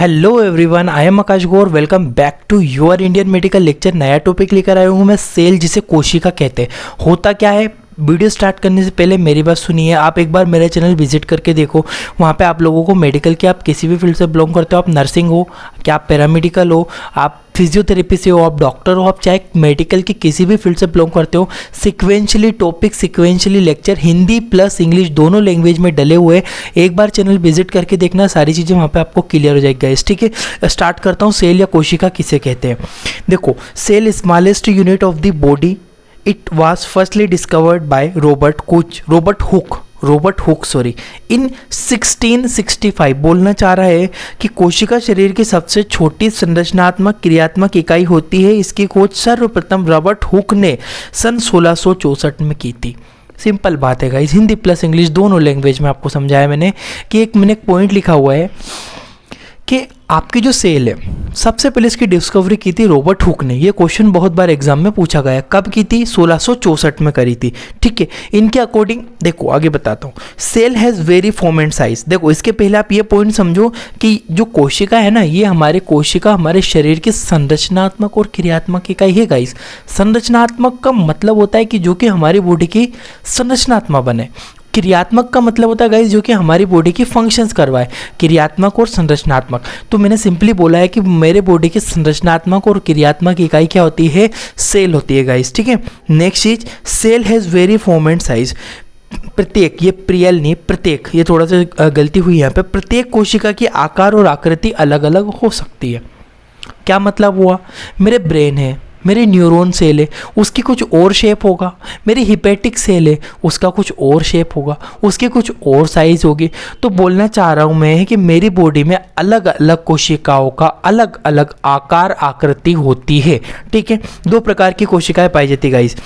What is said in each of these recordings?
Hello everyone, I am Akash Gaur. Welcome back to your Indian medical lecture. नया topic लेकर आया हूँ मैं, सेल जिसे कोशिका कहते हैं। होता क्या है, वीडियो स्टार्ट करने से पहले मेरी बात सुनिए। आप एक बार मेरा चैनल विजिट करके देखो, वहाँ पे आप लोगों को मेडिकल के, आप किसी भी फील्ड से बिलोंग करते हो, आप नर्सिंग हो, क्या आप पैरामेडिकल हो, आप फिजियोथेरेपी से हो, आप डॉक्टर हो, आप चाहे मेडिकल की किसी भी फील्ड से बिलोंग करते हो, sequentially topic, sequentially lecture, Hindi plus English दोनों लैंग्वेज में डले हुए हैं। एक बार चैनल विजिट करके देखना, सारी चीज़ें वहाँ पे आपको क्लियर हो जाएगी गाइस। ठीक है, स्टार्ट करता हूँ। सेल या कोशिका किसे कहते हैं? देखो, cell smallest unit of the body. It was firstly discovered by Robert Hooke in 1665। बोलना चाह रहा है कि कोशिका शरीर की सबसे छोटी संरचनात्मक क्रियात्मक इकाई होती है। इसकी खोज सर्वप्रथम रॉबर्ट हुक ने सन 1664 में की थी। सिंपल बात है गाइस, हिंदी प्लस इंग्लिश दोनों लैंग्वेज में आपको समझाया मैंने कि मैंने एक पॉइंट लिखा हुआ है कि आपकी जो सेल है, सबसे पहले इसकी डिस्कवरी की थी रॉबर्ट हुक ने। ये क्वेश्चन बहुत बार एग्जाम में पूछा गया है। कब की थी? 1664 में करी थी। ठीक है, इनके अकॉर्डिंग देखो, आगे बताता हूँ। Cell has very form and size. देखो, इसके पहले आप ये पॉइंट समझो कि जो कोशिका है ना, ये हमारे कोशिका हमारे शरीर की संरचनात्मक और क्रियात्मक इकाई है गाइस। संरचनात्मक का मतलब होता है कि जो कि हमारी बॉडी की संरचनात्मक बने। क्रियात्मक का मतलब होता है गाइस जो कि हमारी बॉडी की फंक्शंस करवाए। क्रियात्मक और संरचनात्मक, तो मैंने सिंपली बोला है कि मेरे बॉडी की संरचनात्मक और क्रियात्मक इकाई क्या होती है? सेल होती है गाइस। ठीक है, नेक्स्ट चीज, cell has very form and size. प्रत्येक, ये प्रियल नहीं, प्रत्येक, ये थोड़ा सा गलती हुई यहाँ पे। प्रत्येक कोशिका की आकार और आकृति अलग अलग हो सकती है। क्या मतलब हुआ? मेरे ब्रेन है, मेरी न्यूरॉन सेल है, उसकी कुछ और शेप होगा। मेरी हिपेटिक सेल है, उसका कुछ और शेप होगा, उसकी कुछ और साइज होगी। तो बोलना चाह रहा हूँ मैं कि मेरी बॉडी में अलग अलग कोशिकाओं का अलग अलग आकार आकृति होती है। ठीक है, दो प्रकार की कोशिकाएं पाई जाती है गाइस।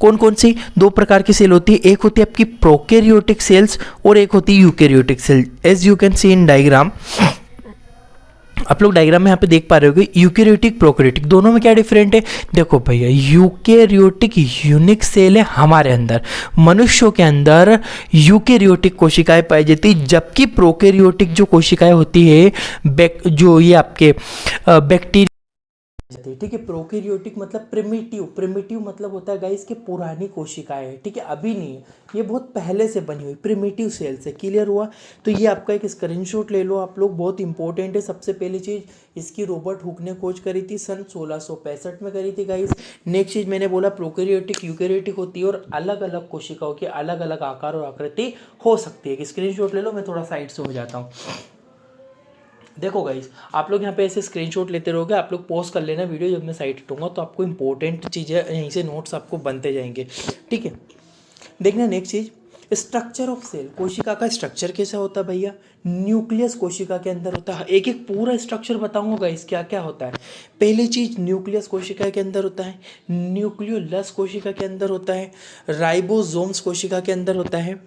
कौन कौन सी दो प्रकार की सेल होती है? एक होती है आपकी प्रोकैरियोटिक सेल्स और एक होती है eukaryotic cell. As you can see in diagram, आप लोग डायग्राम में यहाँ पे देख पा रहे हो कि यूकैरियोटिक प्रोकैरियोटिक दोनों में क्या डिफरेंट है। देखो भैया, यूकैरियोटिक यूनिक सेल है हमारे अंदर, मनुष्यों के अंदर यूकैरियोटिक कोशिकाएं पाई जाती, जबकि प्रोकैरियोटिक जो कोशिकाएं होती है जो ये आपके बैक्टीरिया। ठीक है, प्रोकैरियोटिक मतलब प्रिमिटिव मतलब होता है गाइस कि पुरानी कोशिकाएं है। ठीक है, अभी नहीं है, ये बहुत पहले से बनी हुई प्रिमिटिव सेल से। क्लियर हुआ? तो ये आपका एक स्क्रीनशॉट ले लो आप लोग, बहुत इंपॉर्टेंट है। सबसे पहली चीज, इसकी रॉबर्ट हुक ने खोज करी थी, सन 1665 में करी थी गाइस। नेक्स्ट चीज मैंने बोला, प्रोकैरियोटिक यूकैरियोटिक होती है और अलग अलग कोशिकाओं के अलग अलग आकार और आकृति हो सकती है। स्क्रीनशॉट ले लो, मैं थोड़ा साइड से हो जाता हूँ। देखो गाइस, आप लोग यहाँ पे ऐसे स्क्रीनशॉट लेते रहोगे, आप लोग पॉज कर लेना वीडियो, जब मैं साइड हटूंगा तो आपको इंपॉर्टेंट चीज़ें यहीं से नोट्स आपको बनते जाएंगे। ठीक है, देखना नेक्स्ट चीज, स्ट्रक्चर ऑफ सेल। कोशिका का स्ट्रक्चर कैसा होता है भैया? न्यूक्लियस कोशिका के अंदर होता है। एक एक पूरा स्ट्रक्चर बताऊंगा गाइस क्या क्या होता है। पहली चीज, न्यूक्लियस कोशिका के अंदर होता है, न्यूक्लियोलस कोशिका के अंदर होता है, राइबोसोम्स कोशिका के अंदर होता है,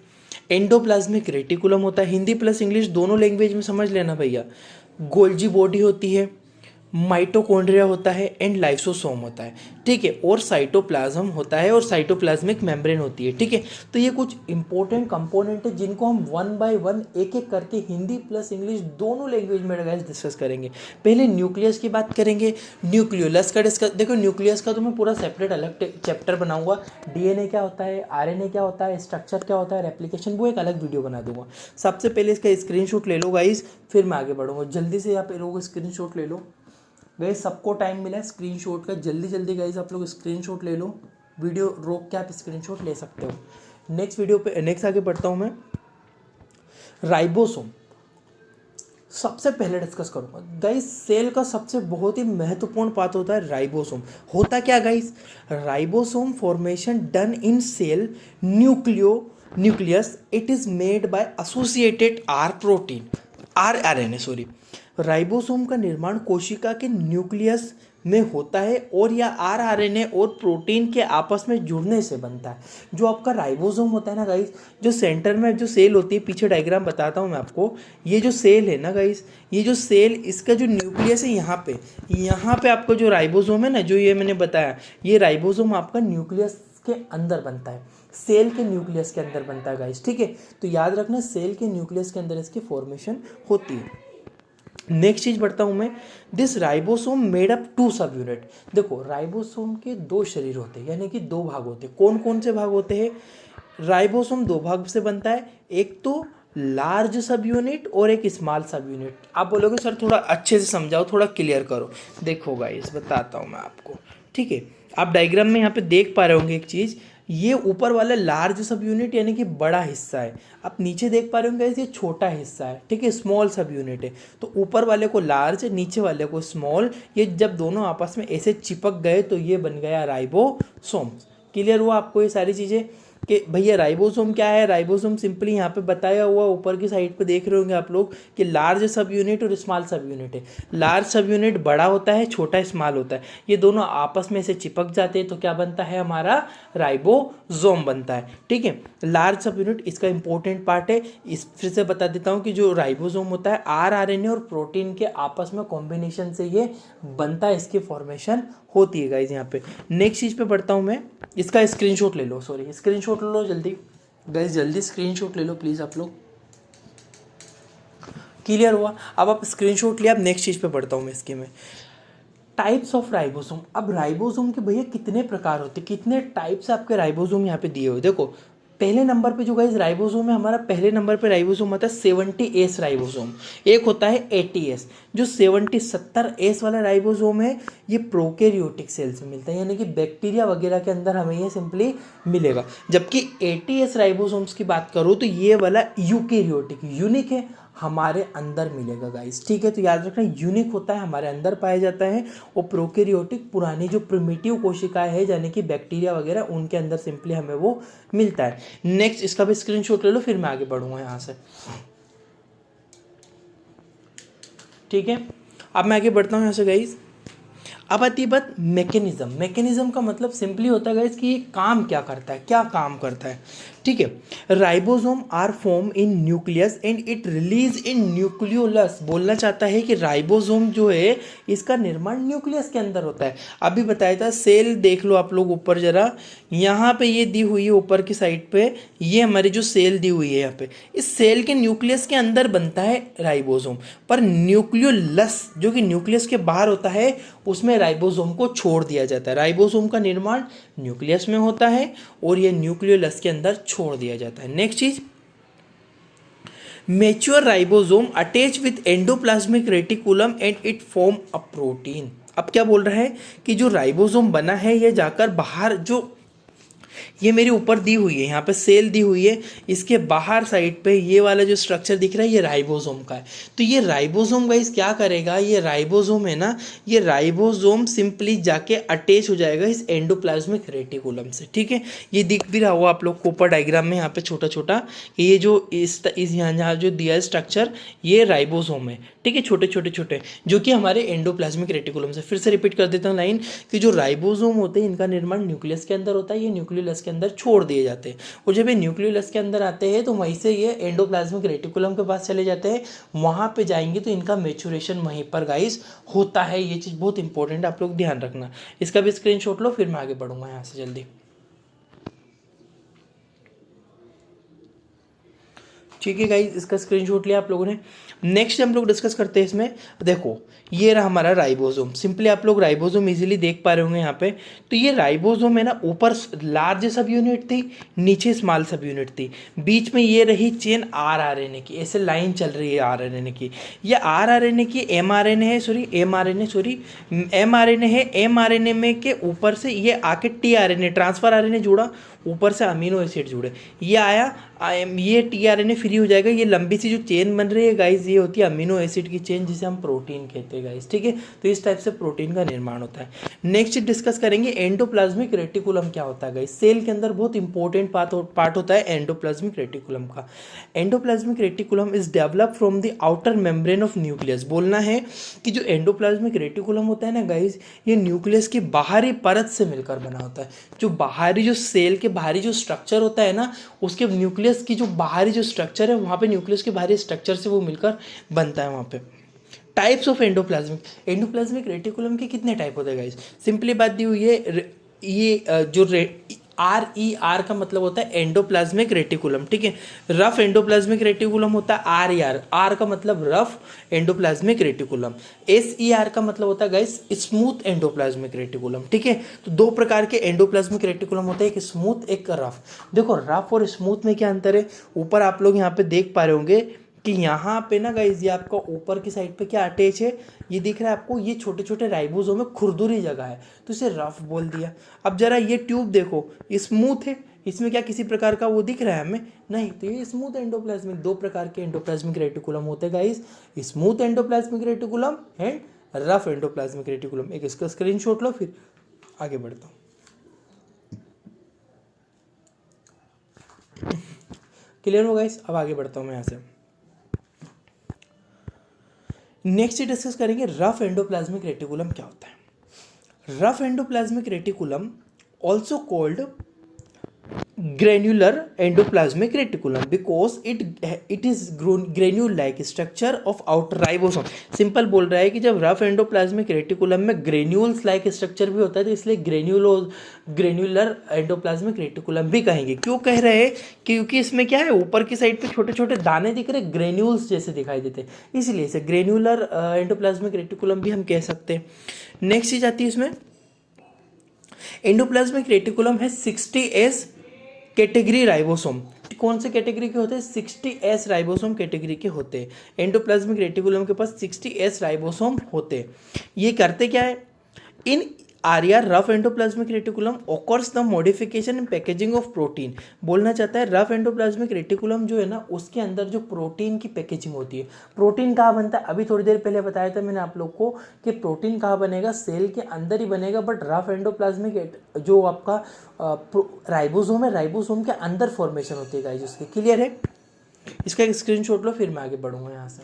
एंडोप्लाज्मिक रेटिकुलम होता है। हिंदी प्लस इंग्लिश दोनों लैंग्वेज में समझ लेना भैया। गोल्जी बॉडी होती है, माइटोकॉन्ड्रिया होता है एंड लाइसोसोम होता है। ठीक है, और साइटोप्लाज्म होता है और साइटोप्लाज्मिक मेम्ब्रेन होती है। ठीक है, तो ये कुछ इंपॉर्टेंट कंपोनेंट है जिनको हम वन बाय वन एक एक करके हिंदी प्लस इंग्लिश दोनों लैंग्वेज में डिस्कस करेंगे। पहले न्यूक्लियस की बात करेंगे, न्यूक्लियोलस का डिस्कस। देखो, न्यूक्लियस का तो मैं पूरा सेपरेट अलग चैप्टर बनाऊंगा। डीएनए क्या होता है, आरएनए क्या होता है, स्ट्रक्चर क्या होता है, रेप्लिकेशन, वो एक अलग वीडियो बना दूंगा। सबसे पहले इसका स्क्रीनशॉट ले लो गाइस, फिर मैं आगे बढ़ूंगा। जल्दी से आप लोग स्क्रीनशॉट ले लो गाइस, सबको टाइम मिला है स्क्रीनशॉट का। जल्दी जल्दी गाइस आप लोग स्क्रीनशॉट ले लो, वीडियो रोक के आप स्क्रीनशॉट ले सकते हो। नेक्स्ट वीडियो पे नेक्स्ट आगे बढ़ता हूँ मैं। राइबोसोम सबसे पहले डिस्कस करूंगा गाइस। सेल का सबसे बहुत ही महत्वपूर्ण पार्ट होता है राइबोसोम। होता क्या guys? Ribosome formation done in cell nucleus, it is made by associated RNA sorry. Ribosome का निर्माण कोशिका के न्यूक्लियस में होता है और यह आरएनए और प्रोटीन के आपस में जुड़ने से बनता है। जो आपका राइबोसोम होता है ना गाइस, जो सेंटर में जो सेल होती है, पीछे डायग्राम बताता हूँ मैं आपको। ये जो सेल है ना गाइस, ये जो सेल, इसका जो न्यूक्लियस है यहाँ पे आपको जो राइबोसोम है ना, जो ये मैंने बताया, ये राइबोसोम आपका न्यूक्लियस के अंदर बनता है, सेल के न्यूक्लियस के अंदर बनता है गाइस। ठीक है, तो याद रखना, सेल के न्यूक्लियस के अंदर इसकी फॉर्मेशन होती है। नेक्स्ट चीज बढ़ता हूं मैं, this ribosome made up two subunit. देखो राइबोसोम के दो शरीर होते हैं, यानी कि दो भाग होते हैं। कौन कौन से भाग होते हैं? राइबोसोम दो भाग से बनता है, एक तो लार्ज सब यूनिट और एक स्मॉल सब यूनिट। आप बोलोगे सर थोड़ा अच्छे से समझाओ, थोड़ा क्लियर करो। देखो गाइस बताता हूँ मैं आपको, ठीक है। आप डायग्राम में यहाँ पे देख पा रहे होंगे एक चीज़, ये ऊपर वाला लार्ज सब यूनिट यानी कि बड़ा हिस्सा है। आप नीचे देख पा रहे होंगे गाइस, ये छोटा हिस्सा है, ठीक है, स्मॉल सब यूनिट है। तो ऊपर वाले को लार्ज, नीचे वाले को स्मॉल, ये जब दोनों आपस में ऐसे चिपक गए तो ये बन गया राइबोसोम। क्लियर हुआ आपको ये सारी चीज़ें कि भैया राइबोसोम क्या है? राइबोसोम सिंपली यहाँ पे बताया हुआ ऊपर की साइड पे देख रहे होंगे आप लोग कि लार्ज सब यूनिट और स्मॉल सब यूनिट है। लार्ज सब यूनिट बड़ा होता है, छोटा स्मॉल होता है, ये दोनों आपस में से चिपक जाते हैं तो क्या बनता है? हमारा राइबोसोम बनता है, ठीक है। लार्ज सब यूनिट इसका इंपॉर्टेंट पार्ट है। इस फिर से बता देता हूँ कि जो राइबोसोम होता है आरएनए और प्रोटीन के आपस में कॉम्बिनेशन से ये बनता है, इसकी फॉर्मेशन होती है गाइज। यहाँ पे नेक्स्ट चीज पे बढ़ता हूँ मैं, इसका स्क्रीनशॉट ले लो, सॉरी स्क्रीनशॉट ले लो जल्दी गाइज, जल्दी स्क्रीनशॉट ले लो प्लीज आप लोग। क्लियर हुआ? अब आप स्क्रीनशॉट लिया, अब नेक्स्ट चीज पे बढ़ता हूँ मैं इसके में, टाइप्स ऑफ राइबोसोम। अब राइबोसोम के भैया कितने प्रकार होते हैं, कितने टाइप्स आपके राइबोसोम यहाँ पे दिए हुए। देखो पहले नंबर पे जो गाइस राइबोसोम है हमारा, पहले नंबर पे राइबोसोम आता है 70S राइबोसोम। एक होता है 80S। जो 70 वाला राइबोसोम है ये प्रोकैरियोटिक सेल से मिलता है, यानी कि बैक्टीरिया वगैरह के अंदर हमें ये सिंपली मिलेगा। जबकि 80S राइबोसोम्स की बात करूँ तो ये वाला यूकैरियोटिक यूनिक है, हमारे अंदर मिलेगा गाइस, ठीक है। तो याद रखना यूनिक होता है, हमारे अंदर पाया जाता है, और प्रोकैरियोटिक पुरानी जो प्रिमिटिव कोशिकाएं है यानी कि बैक्टीरिया वगैरह, उनके अंदर सिंपली हमें वो मिलता है। नेक्स्ट इसका भी स्क्रीनशॉट ले लो, फिर मैं आगे बढ़ूंगा यहाँ से, ठीक है। अब मैं आगे बढ़ता हूँ यहाँ से गाइस। अब आती है बात मैकेनिज्म। मैकेनिज्म का मतलब सिंपली होता है गाइस कि ये काम क्या करता है, क्या काम करता है, ठीक है। Ribosome are form in nucleus and it release in nucleolus. बोलना चाहता है कि राइबोसोम जो है इसका निर्माण न्यूक्लियस के अंदर होता है। अभी बताया था, सेल देख लो आप लोग ऊपर जरा, यहाँ पे ये दी हुई है ऊपर की साइड पे, ये हमारी जो सेल दी हुई है यहाँ पे, इस सेल के न्यूक्लियस के अंदर बनता है राइबोसोम। पर न्यूक्लियोलस जो कि न्यूक्लियस के बाहर होता है उसमें राइबोसोम को छोड़ दिया जाता है। राइबोसोम का निर्माण न्यूक्लियस में होता है और ये न्यूक्लियोलस के अंदर छोड़ दिया जाता है। नेक्स्ट चीज, mature ribosome attach with endoplasmic reticulum and it form a protein. अब क्या बोल रहा है कि जो राइबोसोम बना है ये जाकर बाहर, जो ये मेरी ऊपर दी हुई है, यहाँ पे सेल दी हुई है, इसके बाहर साइड पे ये वाला जो स्ट्रक्चर दिख रहा है ये राइबोसोम का है। तो ये राइबोसोम गाइस क्या करेगा, ये राइबोसोम है ना, ये राइबोसोम सिंपली जाके अटैच हो जाएगा इस एंडोप्लाज्मिक रेटिकुलम से, ठीक है। ये दिख भी रहा होगा आप लोग को ऊपर डायग्राम में, यहाँ पे छोटा छोटा ये जो इस यहाँ जो दिया है स्ट्रक्चर, ये राइबोसोम है, ठीक है, छोटे छोटे छोटे, जो कि हमारे एंडोप्लाज्मिक रेटिकुलम से। फिर से रिपीट कर देता हूँ लाइन, कि जो राइबोसोम होते हैं इनका निर्माण न्यूक्लियस के अंदर होता है, ये न्यूक्लियस के अंदर छोड़ दिए जाते हैं, और जब ये न्यूक्लियस के अंदर आते हैं तो वहीं से ये एंडोप्लाज्मिक रेटिकुलम के पास चले जाते हैं, वहां पे जाएंगे तो इनका मैच्योरेशन वहीं पर गाइस होता है। ये चीज़ बहुत इंपॉर्टेंट है, आप लोग ध्यान रखना। इसका भी स्क्रीनशॉट लो, फिर मैं आगे बढ़ूंगा यहाँ से जल्दी, ठीक है गाइस। इसका स्क्रीनशॉट लिया आप लोगों ने। नेक्स्ट हम लोग डिस्कस करते हैं इसमें, देखो ये रहा हमारा राइबोसोम। सिंपली आप लोग राइबोसोम इजीली देख पा रहे होंगे यहाँ पे। तो ये राइबोसोम है ना, ऊपर लार्ज सब यूनिट थी, नीचे स्मॉल सब यूनिट थी, बीच में ये रही चेन आरआरएनए की, ऐसे लाइन चल रही है आरआरएनए की। ये आरआरएनए की एमआरएनए है, सॉरी एमआरएनए है। एमआरएनए में के ऊपर से ये आके टीआरएनए, ट्रांसफर आरएनए जुड़ा, ऊपर से अमीनो एसिड जुड़े, ये आया, ये टीआरएनए फ्री हो जाएगा। ये लंबी सी जो चेन बन रही है गाइस, ये होती है अमीनो एसिड की चेन, जिसे हम प्रोटीन कहते हैं गाइस, ठीक है। तो इस टाइप से प्रोटीन का निर्माण होता है। नेक्स्ट डिस्कस करेंगे एंडोप्लाज्मिक रेटिकुलम क्या होता है गाइस। सेल के अंदर बहुत इंपॉर्टेंट पार्ट होता है एंडोप्लाज्मिक रेटिकुलम का। Endoplasmic reticulum is develop from the outer membrane of nucleus. बोलना है कि जो एंडोप्लाज्मिक रेटिकुलम होता है ना गाइस, ये न्यूक्लियस की बाहरी परत से मिलकर बना होता है। जो बाहरी, जो सेल के बाहरी जो स्ट्रक्चर होता है ना, उसके न्यूक्लियस की जो बाहरी जो स्ट्रक्चर है, वहाँ पे न्यूक्लियस के बाहरी स्ट्रक्चर से वो मिलकर बनता है वहाँ पे। टाइप्स ऑफ एंडोप्लाज्मिक रेटिकुलम के कितने टाइप होते हैं गाइस, सिंपली बात दी हुई है। ये जो RER का मतलब होता है एंडोप्लाज्मिक रेटिकुलम, ठीक है। रफ एंडोप्लाज्मिक रेटिकुलम होता है RER, R का मतलब रफ एंडोप्लाज्मिक रेटिकुलम। SER का मतलब होता है गाइस स्मूथ एंडोप्लाज्मिक रेटिकुलम, ठीक है। तो दो प्रकार के एंडोप्लाज्मिक रेटिकुलम होते हैं, एक स्मूथ एक रफ। देखो रफ और स्मूथ में क्या अंतर है, ऊपर आप लोग यहाँ पे देख पा रहे होंगे कि यहाँ पे ना गाइस ये आपका ऊपर की साइड पे क्या अटैच है, ये दिख रहा है आपको, ये छोटे छोटे राइबोसोम में खुरदुरी जगह है, तो इसे रफ बोल दिया। अब जरा ये ट्यूब देखो, ये स्मूथ है, इसमें क्या किसी प्रकार का वो दिख रहा है हमें, नहीं, तो ये स्मूथ एंडोप्लाज्मिक। दो प्रकार के एंडोप्लाज्मिक रेटिकुलम होते हैं guys, smooth endoplasmic reticulum and rough endoplasmic reticulum. एक इसका स्क्रीनशॉट लो, फिर आगे बढ़ता हूँ। क्लियर हो गाइस, अब आगे बढ़ता हूँ मैं यहाँ से। नेक्स्ट डिस्कस करेंगे रफ एंडोप्लाज्मिक रेटिकुलम क्या होता है। Rough endoplasmic reticulum also called granular endoplasmic reticulum because it is granule like structure of outer ribosome। Simple बोल रहा है कि जब रफ एंडोप्लाज्मिक रेटिकुलम में ग्रेन्यूल्स लाइक स्ट्रक्चर भी होता है तो इसलिए ग्रेन्यूलर एंडोप्लाज्मिक रेटिकुलम भी कहेंगे। क्यों कह रहे हैं, क्योंकि इसमें क्या है, ऊपर की साइड पे छोटे छोटे दाने दिख रहे, ग्रेन्यूल्स जैसे दिखाई देते हैं, इसलिए इसे ग्रेन्यूलर एंडोप्लाज्मिक रेटिकुलम भी हम कह सकते हैं। नेक्स्ट चीज आती है इसमें, एंडोप्लाज्मिक रेटिकुलम है 60S कैटेगरी राइबोसोम। कौन से कैटेगरी के होते हैं, 60S राइबोसोम कैटेगरी के होते हैं। एंडोप्लाज्मिक रेटिकुलम के पास 60S राइबोसोम होते हैं। ये करते क्या है, इन RER rough endoplasmic reticulum occurs the modification in packaging of protein. बोलना चाहता है रफ एंडोप्लाज्मिक रेटिकुलम जो है ना, उसके अंदर जो प्रोटीन की पैकेजिंग होती है। प्रोटीन कहाँ बनता है, अभी थोड़ी देर पहले बताया था मैंने आप लोग को कि प्रोटीन कहाँ बनेगा, सेल के अंदर ही बनेगा, बट रफ एंडोप्लाज्मिक जो आपका राइबोसोम है, राइबोसोम के अंदर फॉर्मेशन होती है गाइस उसके। क्लियर है, इसका एक स्क्रीनशॉट लो, फिर मैं आगे बढ़ूंगा यहाँ से।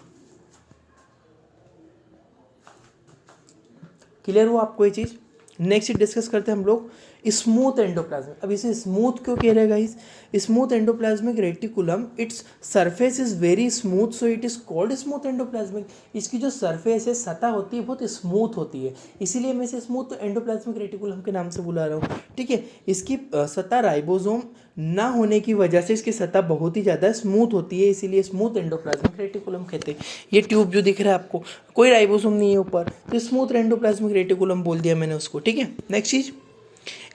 क्लियर हो आपको ये चीज़। नेक्स्ट डिस्कस करते हैं हम लोग स्मूथ एंडोप्लाज्मिक। अब इसे स्मूथ क्यों कह रहे हैं guys, smooth endoplasmic reticulum its surface is very smooth so it is called smooth endoplasmic. इसकी जो सरफेस है, सतह होती है, बहुत स्मूथ होती है, इसीलिए मैं इसे स्मूथ एंडोप्लाज्मिक रेटिकुलम के नाम से बुला रहा हूँ, ठीक है। इसकी सतह राइबोसोम ना होने की वजह से इसकी सतह बहुत ही ज़्यादा स्मूथ होती है, इसीलिए स्मूथ एंडोप्लाज्मिक रेटिकुलम कहते हैं। ये ट्यूब जो दिख रहा है आपको, कोई राइबोसोम नहीं है ऊपर, तो स्मूथ एंडोप्लाज्मिक रेटिकुलम बोल दिया मैंने उसको, ठीक है। नेक्स्ट चीज,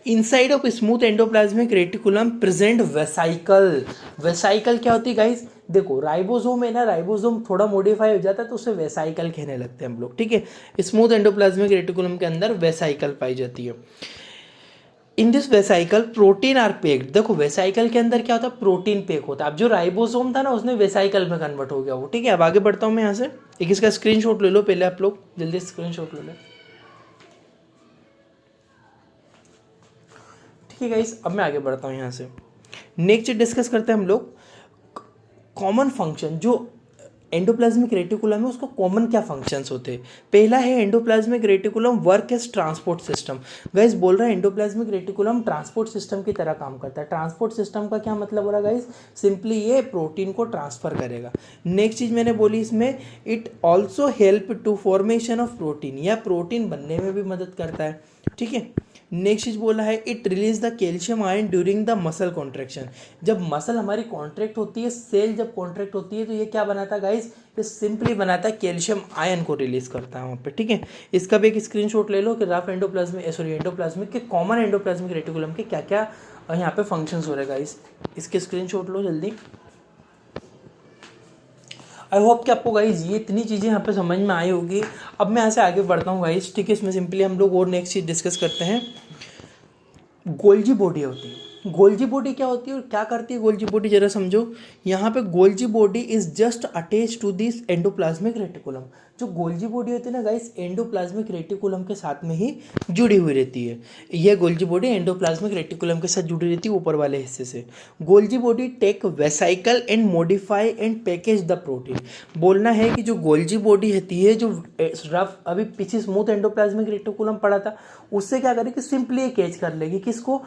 inside of smooth endoplasmic reticulum present vesicle. Vesicle क्या होती है गाइस, देखो राइबोसोम है ना, राइबोसोम थोड़ा मॉडिफाई हो जाता है तो उसे वेसाइकल कहने लगते हैं हम लोग, ठीक है। स्मूथ एंडोप्लाज्मिक रेटिकुलम के अंदर वेसाइकल पाई जाती है। In this vesicle protein are packed. देखो वेसाइकल के अंदर क्या होता है, प्रोटीन पेक होता है। अब जो राइबोसोम था ना, उसने वेसाइकल में कन्वर्ट हो गया वो, ठीक है। अब आगे बढ़ता हूँ मैं यहाँ से, एक इसका स्क्रीनशॉट ले लो पहले, आप लोग जल्दी स्क्रीनशॉट ले लो, ठीक है गाइस। अब मैं आगे बढ़ता हूँ यहाँ से। नेक्स्ट डिस्कस करते हैं हम लोग कॉमन फंक्शन। जो एंडोप्लाज्मिक रेटिकुलम है उसको कॉमन क्या फंक्शंस होते हैं। पहला है endoplasmic reticulum work as transport system. Guys बोल रहा है एंडोप्लाज्मिक रेटिकुलम ट्रांसपोर्ट सिस्टम की तरह काम करता है। ट्रांसपोर्ट सिस्टम का क्या मतलब हो रहा है गाइस, सिंपली ये प्रोटीन को ट्रांसफर करेगा। नेक्स्ट चीज मैंने बोली इसमें, it also help to formation of protein, या प्रोटीन बनने में भी मदद करता है, ठीक है। नेक्स्ट चीज बोला है, it release the calcium ion during the muscle contraction. जब मसल हमारी कॉन्ट्रैक्ट होती है, सेल जब कॉन्ट्रैक्ट होती है, तो ये क्या बनाता है गाइस, ये सिंपली बनाता है कैल्शियम आयन को रिलीज करता है वहाँ पे, ठीक है। इसका भी एक स्क्रीनशॉट ले लो कि रफ एंडोप्लाज्मिक के कॉमन एंडोप्लाज्मिक रेटिकुलम के क्या क्या यहाँ पे फंक्शंस हो रहे गाइस, इसके स्क्रीनशॉट लो जल्दी। आई होप कि आपको गाइज ये इतनी चीज़ें यहाँ पे समझ में आई होगी। अब मैं यहाँ से आगे बढ़ता हूँ गाइज, ठीक है। इसमें सिंपली हम लोग और नेक्स्ट चीज़ डिस्कस करते हैं। गोल्जी बॉडी होती है, गोल्जी बॉडी क्या होती है और क्या करती है गोल्जी बॉडी, जरा समझो। यहाँ पे Golgi body is just attach to this endoplasmic reticulum. जो गोल्जी बॉडी होती है ना गाइस, एंडोप्लाज्मिक रेटिकुलम के साथ में ही जुड़ी हुई रहती है। यह गोल्जी बॉडी एंडोप्लाज्मिक रेटिकुलम के साथ जुड़ी रहती है ऊपर वाले हिस्से से। Golgi body take vesicle and modify and package the protein. बोलना है कि जो गोल्जी बॉडी होती है, जो रफ अभी पीछे स्मूथ एंडोप्लाज्मिक रेटिकुलम पड़ा था, उससे क्या करेगी, सिंपली कैच कर लेगी किसको,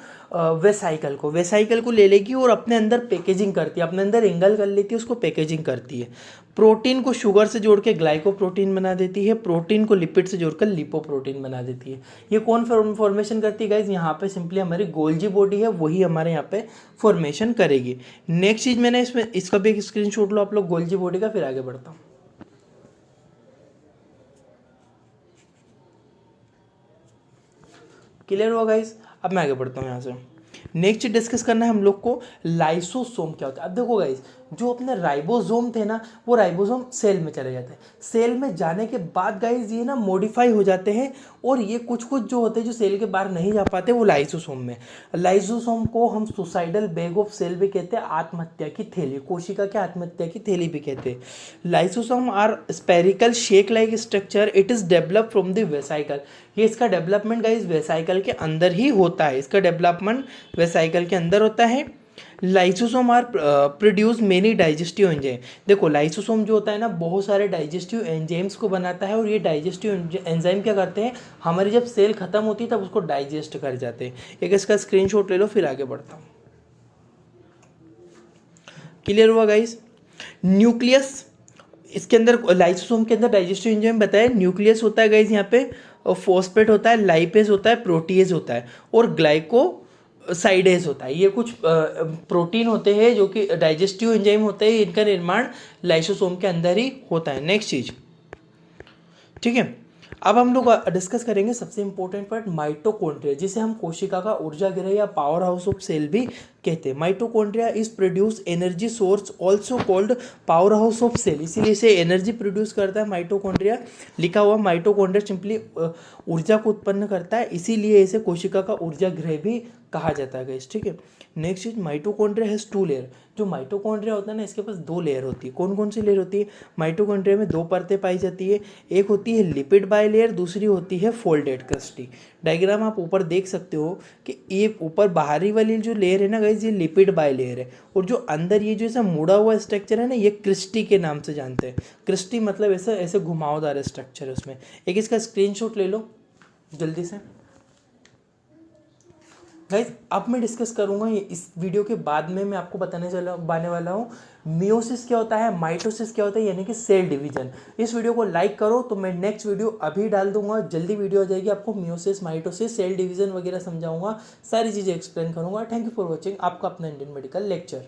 वेसाइकल वेसाइकल को ले लेगी और अपने अंदर पैकेजिंग करती है, अपने अंदर एंगल कर लेती है, उसको पैकेजिंग करती है। प्रोटीन को शुगर से जोड़ के ग्लाइकोप्रोटीन बना देती है, प्रोटीन को लिपिड से जोड़कर लिपोप्रोटीन बना देती है। ये कौन फॉर्मेशन करती है गाइज? यहाँ पे सिंपली हमारी गोल्जी बॉडी है वही हमारे यहाँ पे फॉर्मेशन करेगी। नेक्स्ट चीज़ मैंने इसमें इसका भी एक स्क्रीनशॉट लो आप लोग गोल्जी बॉडी का, फिर आगे बढ़ता हूँ। क्लियर हुआ गाइज? अब मैं आगे बढ़ता हूँ यहाँ से। नेक्स्ट डिस्कस करना है हम लोग को लाइसोसोम क्या होता है। अब देखो गाइज, जो अपने राइबोसोम थे ना, वो राइबोसोम सेल में चले जाते हैं। सेल में जाने के बाद गाइज ये ना मॉडिफाई हो जाते हैं और ये कुछ कुछ जो होते हैं जो सेल के बाहर नहीं जा पाते वो लाइसोसोम में। लाइसोसोम को हम सुसाइडल बैग ऑफ सेल भी कहते हैं, आत्महत्या की थैली, कोशिका के आत्महत्या की थैली भी कहते हैं। Lysosome are spherical shape like structure, it is develop from the vesicle. ये इसका डेवलपमेंट गाइज वेसाइकल के अंदर ही होता है, इसका डेवलपमेंट वेसाइकल के अंदर होता है। Lysosome are produce many digestive enzyme. देखो लाइसोसोम जो होता है ना, बहुत सारे डाइजेस्टिव एंजाइम्स को बनाता है और ये डाइजेस्टिव एंजाइम क्या करते हैं, हमारी जब सेल खत्म होती है तब उसको डाइजेस्ट कर जाते हैं। एक इसका स्क्रीनशॉट ले लो, फिर आगे बढ़ता हूँ। क्लियर हुआ गाइस? न्यूक्लियस, इसके अंदर लाइसोसोम के अंदर डाइजेस्टिव एंजाइम बताया, न्यूक्लियस होता है गाइस यहाँ पे, और फॉस्फेट होता है, लाइपेज होता है, प्रोटीएज होता है और ग्लाइकोसाइडेज होता है। ये कुछ प्रोटीन होते हैं जो कि डाइजेस्टिव एंजाइम होते हैं, इनका निर्माण लाइसोसोम के अंदर ही होता है। नेक्स्ट चीज, ठीक है, अब हम लोग डिस्कस करेंगे सबसे इंपॉर्टेंट पार्ट माइटोकॉन्ड्रिया, जिसे हम कोशिका का ऊर्जा गृह या पावर हाउस ऑफ सेल भी कहते हैं। Mitochondria is produce energy source also called powerhouse of cell, इसीलिए इसे एनर्जी प्रोड्यूस करता है माइटोकॉन्ड्रिया। लिखा हुआ माइटोकॉन्ड्रिया सिंपली ऊर्जा को उत्पन्न करता है, इसीलिए इसे कोशिका का ऊर्जा गृह भी कहा जाता है गाइस, ठीक है। नेक्स्ट चीज, माइटोकॉन्ड्रिया हैज 2 लेयर। जो माइटोकॉन्ड्रिया होता है ना, इसके पास 2 लेयर होती है। कौन कौन सी लेयर होती है? माइटोकॉन्ड्रिया में 2 परतें पाई जाती है, एक होती है लिपिड बाइलेयर, दूसरी होती है फोल्डेड क्रस्टी। डायग्राम आप ऊपर देख सकते हो कि ये ऊपर बाहरी वाली जो लेयर है ना गाइस, ये लिपिड बाइलेयर है, और जो अंदर ये जो ऐसा मुड़ा हुआ स्ट्रक्चर है ना, ये क्रिस्टी के नाम से जानते हैं। क्रिस्टी मतलब ऐसा ऐसे घुमावदार स्ट्रक्चर है उसमें। एक इसका स्क्रीनशॉट ले लो जल्दी से गाइज। अब मैं डिस्कस करूंगा इस वीडियो के बाद में, मैं आपको बताने वाला हूँ मियोसिस क्या होता है, माइटोसिस क्या होता है, यानी कि सेल डिवीजन। इस वीडियो को लाइक करो तो मैं नेक्स्ट वीडियो अभी डाल दूंगा, जल्दी वीडियो आ जाएगी, आपको मियोसिस, माइटोसिस, सेल डिवीजन वगैरह समझाऊंगा, सारी चीज़ें एक्सप्लेन करूंगा। थैंक यू फॉर वॉचिंग, आपका अपना इंडियन मेडिकल लेक्चर।